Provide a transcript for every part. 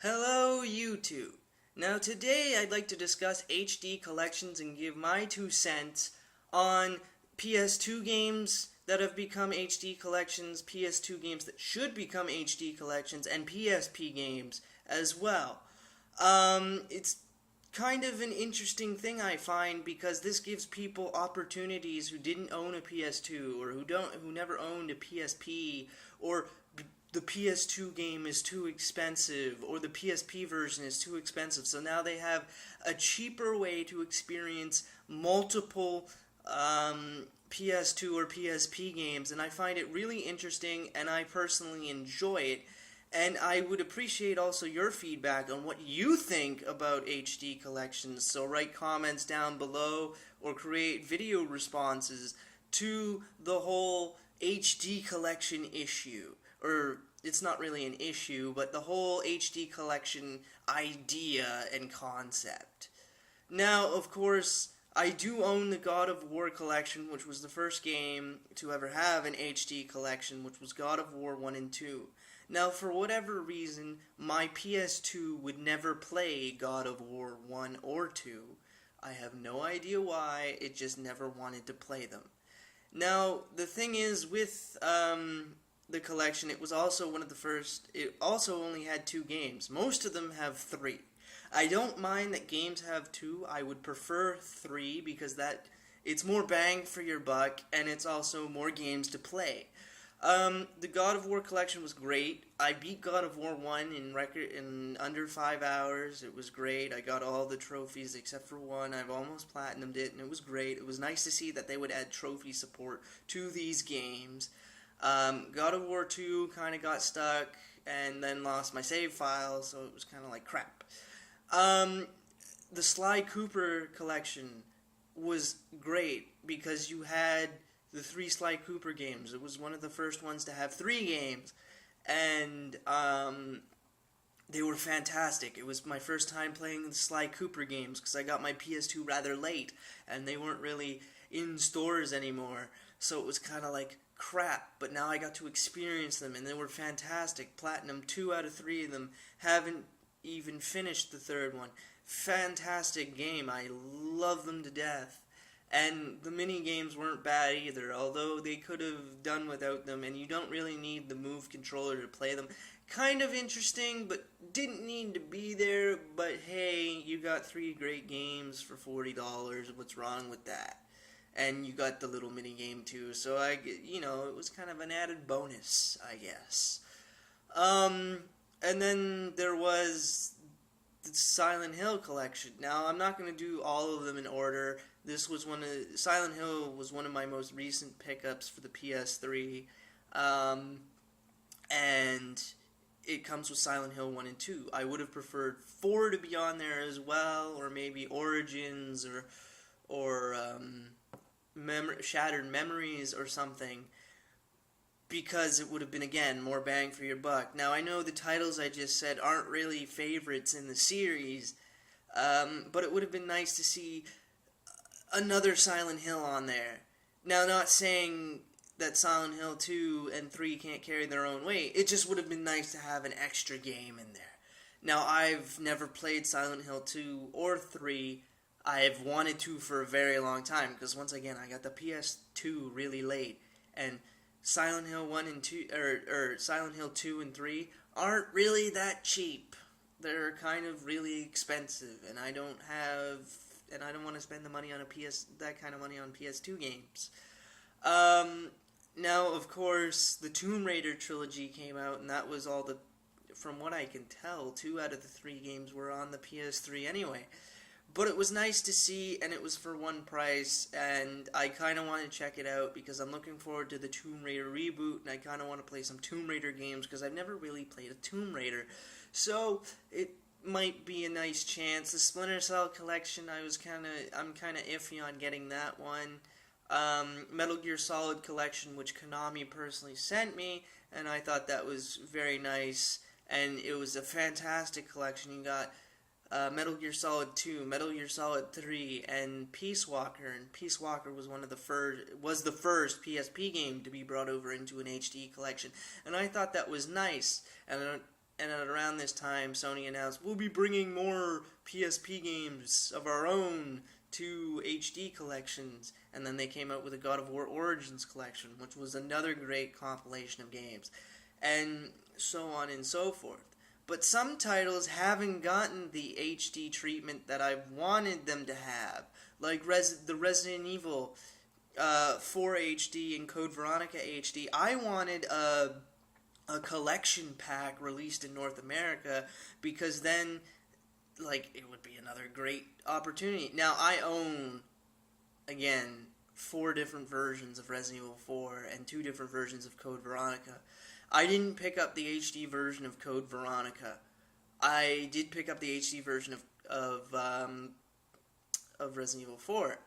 Hello YouTube! Now today I'd like to discuss HD collections and give my 2 cents on PS2 games that have become HD collections, PS2 games that should become HD collections, and PSP games as well. It's kind of an interesting thing I find because this gives people opportunities who didn't own a PS2 or who never owned a PSP, or the PS2 game is too expensive or the PSP version is too expensive. So now they have a cheaper way to experience multiple PS2 or PSP games, and I find it really interesting and I personally enjoy it. And I would appreciate also your feedback on what you think about HD collections. So write comments down below or create video responses to the whole HD collection issue. Or it's not really an issue, but the whole HD collection idea and concept. Now, of course, I do own the God of War collection, which was the first game to ever have an HD collection, which was God of War 1 and 2. Now, for whatever reason, my PS2 would never play God of War 1 or 2. I have no idea why, it just never wanted to play them. Now, the thing is, with the collection, it was also one of the first. It also only had 2 games. Most of them have 3. I don't mind that games have 2. I would prefer 3 because it's more bang for your buck and it's also more games to play. The God of War collection was great. I beat God of War 1 in under 5 hours. It was great. I got all the trophies except for one. I've almost platinumed it and it was great. It was nice to see that they would add trophy support to these games. God of War 2 kind of got stuck and then lost my save file, so it was kind of like crap. The Sly Cooper collection was great because you had the 3 Sly Cooper games. It was one of the first ones to have 3 games, and they were fantastic. It was my first time playing the Sly Cooper games because I got my PS2 rather late, and they weren't really in stores anymore, so it was kind of like crap, but now I got to experience them, and they were fantastic. Platinum 2 out of 3 of them. Haven't even finished the 3rd one. Fantastic game. I love them to death. And the mini games weren't bad either, although they could have done without them, and you don't really need the Move controller to play them. Kind of interesting, but didn't need to be there, but hey, you got 3 great games for $40, what's wrong with that? And you got the little mini game too, so it was kind of an added bonus, I guess. And then there was the Silent Hill collection. Now, I'm not going to do all of them in order. Silent Hill was one of my most recent pickups for the PS3, and it comes with Silent Hill 1 and 2. I would have preferred 4 to be on there as well, or maybe Origins, or Shattered Memories or something, because it would have been, again, more bang for your buck. Now, I know the titles I just said aren't really favorites in the series, but it would have been nice to see another Silent Hill on there. Now, not saying that Silent Hill 2 and 3 can't carry their own weight, it just would have been nice to have an extra game in there. Now, I've never played Silent Hill 2 or 3. I've wanted to for a very long time, because once again, I got the PS2 really late, and Silent Hill 1 and 2, or Silent Hill 2 and 3 aren't really that cheap. They're kind of really expensive, and I don't want to spend the money on that kind of money on PS2 games. Now, of course, the Tomb Raider trilogy came out, and that was from what I can tell, 2 out of the 3 games were on the PS3 anyway. But it was nice to see, and it was for one price, and I kind of want to check it out because I'm looking forward to the Tomb Raider reboot, and I kind of want to play some Tomb Raider games because I've never really played a Tomb Raider. So, it might be a nice chance. The Splinter Cell collection, I'm kind of iffy on getting that one. Metal Gear Solid collection, which Konami personally sent me, and I thought that was very nice, and it was a fantastic collection. You got Metal Gear Solid 2, Metal Gear Solid 3, and Peace Walker. And Peace Walker was the first PSP game to be brought over into an HD collection, and I thought that was nice. and at around this time, Sony announced, we'll be bringing more PSP games of our own to HD collections. And then they came out with a God of War Origins collection, which was another great compilation of games. And so on and so forth. But some titles haven't gotten the HD treatment that I wanted them to have. Like the Resident Evil 4 HD and Code Veronica HD. I wanted a collection pack released in North America, because then, like, it would be another great opportunity. Now, I own, again, 4 different versions of Resident Evil 4 and 2 different versions of Code Veronica. I didn't pick up the HD version of Code Veronica. I did pick up the HD version of Resident Evil 4.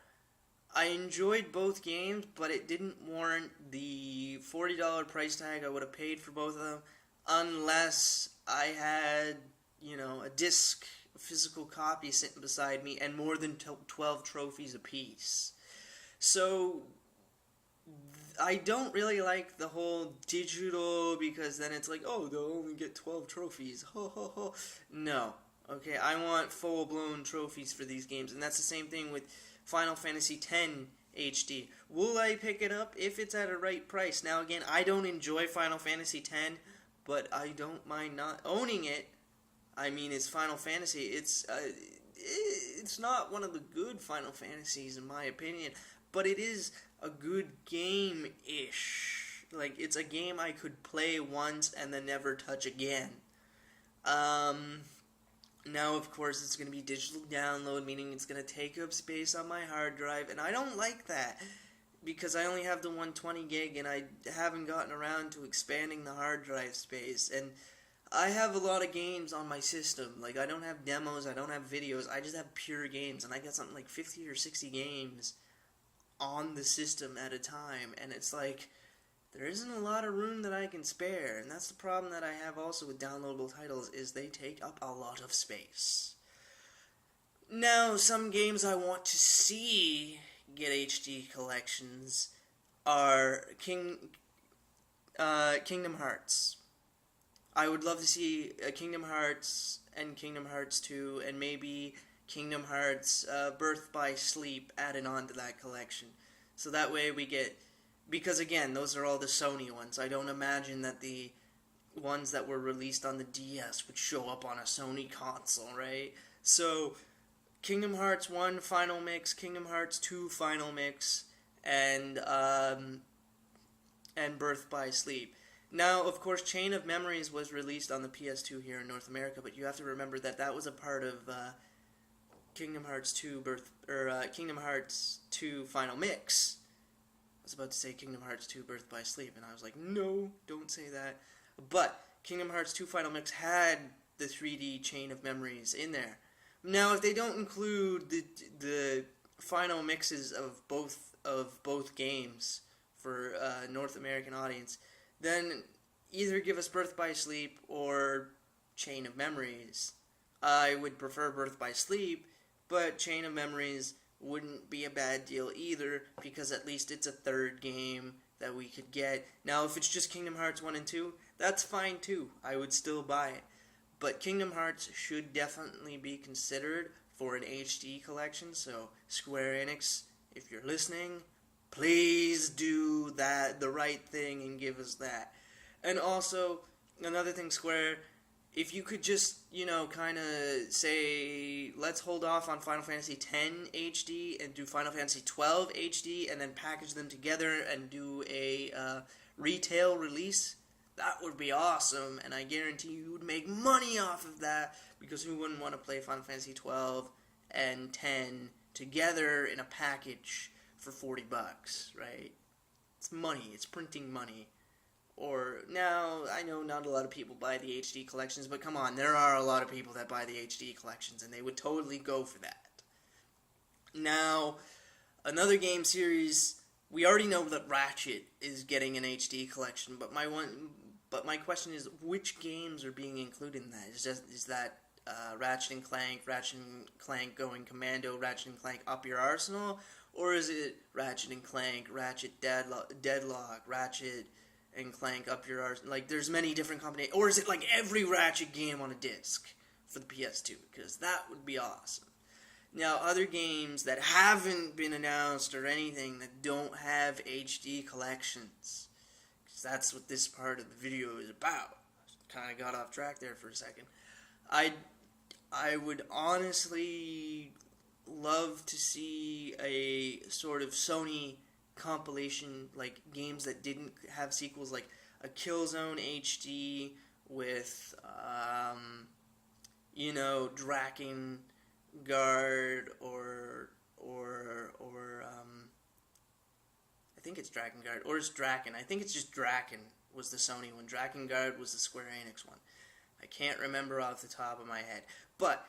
I enjoyed both games, but it didn't warrant the $40 price tag I would have paid for both of them, unless I had, a disc, a physical copy sitting beside me, and more than 12 trophies apiece. So I don't really like the whole digital, because then it's like, oh, they'll only get 12 trophies. Ho, ho, ho. No. Okay, I want full-blown trophies for these games, and that's the same thing with Final Fantasy X HD. Will I pick it up if it's at a right price? Now, again, I don't enjoy Final Fantasy X, but I don't mind not owning it. I mean, it's Final Fantasy. It's not one of the good Final Fantasies, in my opinion, but it is a good game-ish. Like, it's a game I could play once and then never touch again. Now, of course, it's going to be digital download, meaning it's going to take up space on my hard drive, and I don't like that, because I only have the 120 gig, and I haven't gotten around to expanding the hard drive space, and I have a lot of games on my system. Like, I don't have demos, I don't have videos, I just have pure games, and I got something like 50 or 60 games on the system at a time, and it's like, there isn't a lot of room that I can spare, and that's the problem that I have also with downloadable titles, is they take up a lot of space. Now, some games I want to see get HD collections are Kingdom Hearts. I would love to see Kingdom Hearts and Kingdom Hearts 2, and maybe Kingdom Hearts Birth by Sleep added on to that collection. So that way we get... Because, again, those are all the Sony ones. I don't imagine that the ones that were released on the DS would show up on a Sony console, right? So, Kingdom Hearts 1 Final Mix, Kingdom Hearts 2 Final Mix, and Birth by Sleep. Now, of course, Chain of Memories was released on the PS2 here in North America, but you have to remember that that was a part of Kingdom Hearts 2 Kingdom Hearts 2 Final Mix. I was about to say Kingdom Hearts 2 Birth by Sleep, and I was like, no, don't say that. But Kingdom Hearts 2 Final Mix had the 3D Chain of Memories in there. Now, if they don't include the final mixes of both games for North American audience, then either give us Birth by Sleep or Chain of Memories. I would prefer Birth by Sleep, but Chain of Memories wouldn't be a bad deal either, because at least it's a third game that we could get. Now, if it's just Kingdom Hearts 1 and 2, that's fine too. I would still buy it. But Kingdom Hearts should definitely be considered for an HD collection, so Square Enix, if you're listening, please do the right thing and give us that. And also, another thing, Square, if you could just, kind of say, let's hold off on Final Fantasy X HD and do Final Fantasy XII HD and then package them together and do a retail release, that would be awesome, and I guarantee you would make money off of that, because who wouldn't want to play Final Fantasy XII and X together in a package for $40, right? It's money, it's printing money. Or, now, I know not a lot of people buy the HD collections, but come on, there are a lot of people that buy the HD collections, and they would totally go for that. Now, another game series, we already know that Ratchet is getting an HD collection, but my question is, which games are being included in that? Is that Ratchet and Clank Going Commando, Ratchet and Clank Up Your Arsenal, or is it Ratchet and Clank, Ratchet Deadlock, Ratchet and Clank up your arse. Like, there's many different combinations. Or is it like every Ratchet game on a disc for the PS2? Because that would be awesome. Now, other games that haven't been announced or anything that don't have HD collections, because that's what this part of the video is about. Kind of got off track there for a second. I would honestly love to see a sort of Sony compilation, like games that didn't have sequels, like a Killzone HD with, Drakengard or I think it's Drakengard, or it's Draken. I think it's just Draken was the Sony one. Drakengard was the Square Enix one. I can't remember off the top of my head. But,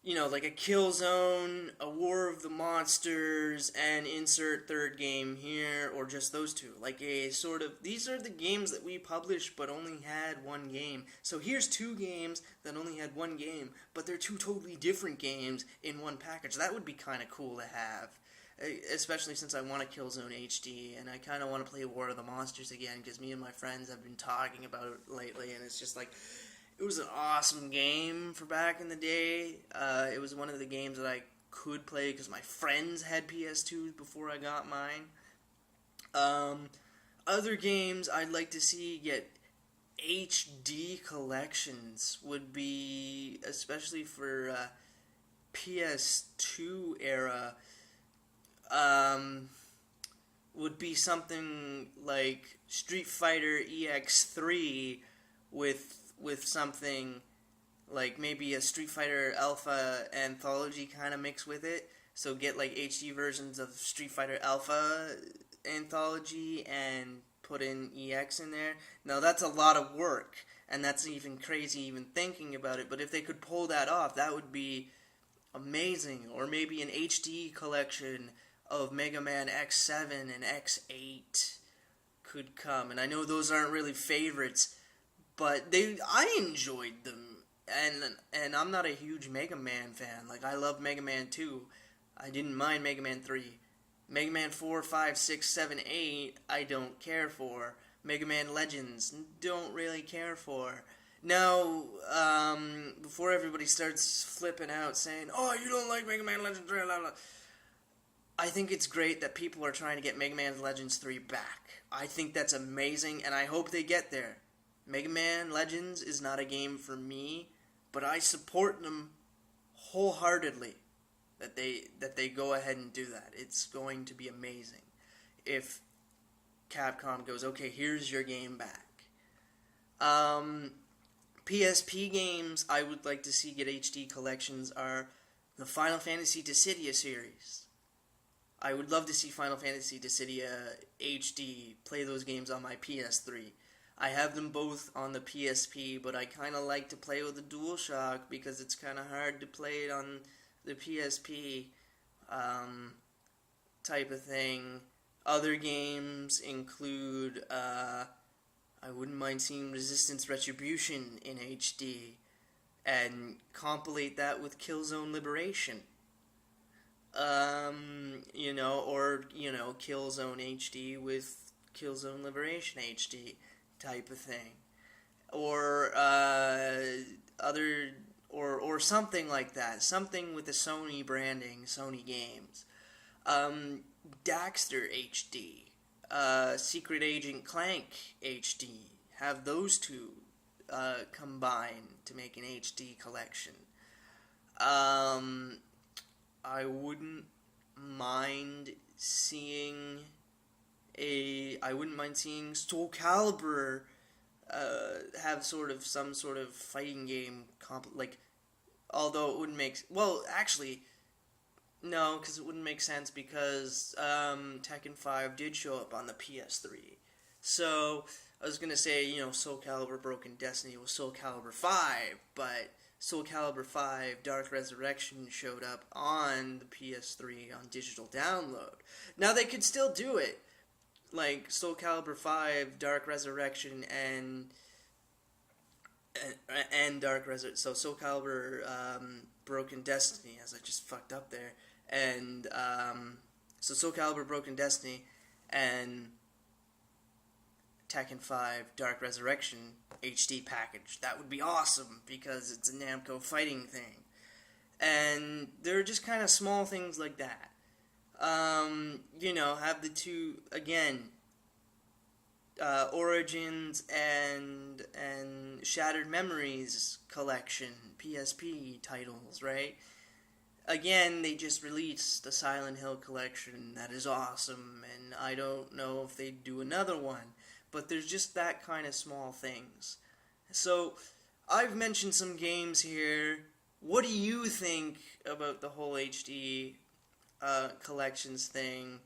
like a Killzone, a War of the Monsters, and insert third game here, or just those two. Like a sort of, these are the games that we published but only had one game. So here's two games that only had one game, but they're two totally different games in one package. That would be kind of cool to have. Especially since I want a Killzone HD, and I kind of want to play War of the Monsters again, because me and my friends have been talking about it lately, and it's just like, it was an awesome game for back in the day. It was one of the games that I could play, because my friends had PS2s before I got mine. Other games I'd like to see get HD collections would be, especially for PS2 era, would be something like Street Fighter EX3 with something like maybe a Street Fighter Alpha Anthology kind of mix with it. So get like HD versions of Street Fighter Alpha Anthology and put in EX in there. Now that's a lot of work, and that's even crazy even thinking about it, but if they could pull that off, that would be amazing. Or maybe an HD collection of Mega Man X7 and X8 could come. And I know those aren't really favorites, but I enjoyed them. And I'm not a huge Mega Man fan. Like, I love Mega Man 2. I didn't mind Mega Man 3. Mega Man 4, 5, 6, 7, 8, I don't care for. Mega Man Legends, don't really care for. Now, before everybody starts flipping out saying, oh, you don't like Mega Man Legends 3, blah, blah, I think it's great that people are trying to get Mega Man Legends 3 back. I think that's amazing, and I hope they get there. Mega Man Legends is not a game for me, but I support them wholeheartedly that they go ahead and do that. It's going to be amazing if Capcom goes, okay, here's your game back. PSP games I would like to see get HD collections are the Final Fantasy Dissidia series. I would love to see Final Fantasy Dissidia HD, play those games on my PS3. I have them both on the PSP, but I kind of like to play with the DualShock because it's kind of hard to play it on the PSP type of thing. Other games include, I wouldn't mind seeing Resistance Retribution in HD and compilate that with Killzone Liberation. Killzone HD with Killzone Liberation HD type of thing. Or or something like that. Something with the Sony branding, Sony games. Daxter HD. Secret Agent Clank HD. Have those two combine to make an HD collection. I wouldn't mind seeing Soul Calibur have some sort of fighting game although it wouldn't make no, because it wouldn't make sense because Tekken 5 did show up on the PS3. So I was gonna say, Soul Calibur Broken Destiny was Soul Calibur 5, but Soul Calibur 5 Dark Resurrection showed up on the PS3 on digital download. Now they could still do it, like Soul Calibur 5 Dark Resurrection and Dark Resurrection. So Soul Calibur Broken Destiny, as I just fucked up there, and so Soul Calibur Broken Destiny and Tekken 5 Dark Resurrection HD package. That would be awesome because it's a Namco fighting thing. And there are just kind of small things like that. You know, have the two, again, Origins and Shattered Memories collection, PSP titles, right? Again, they just released the Silent Hill collection. That is awesome, and I don't know if they'd do another one, but there's just that kind of small things. So, I've mentioned some games here. What do you think about the whole HD collections thing?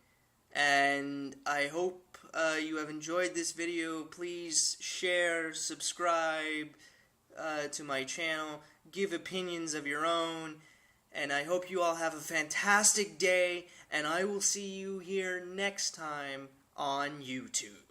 And I hope you have enjoyed this video. Please share, subscribe to my channel, give opinions of your own, and I hope you all have a fantastic day, and I will see you here next time on YouTube.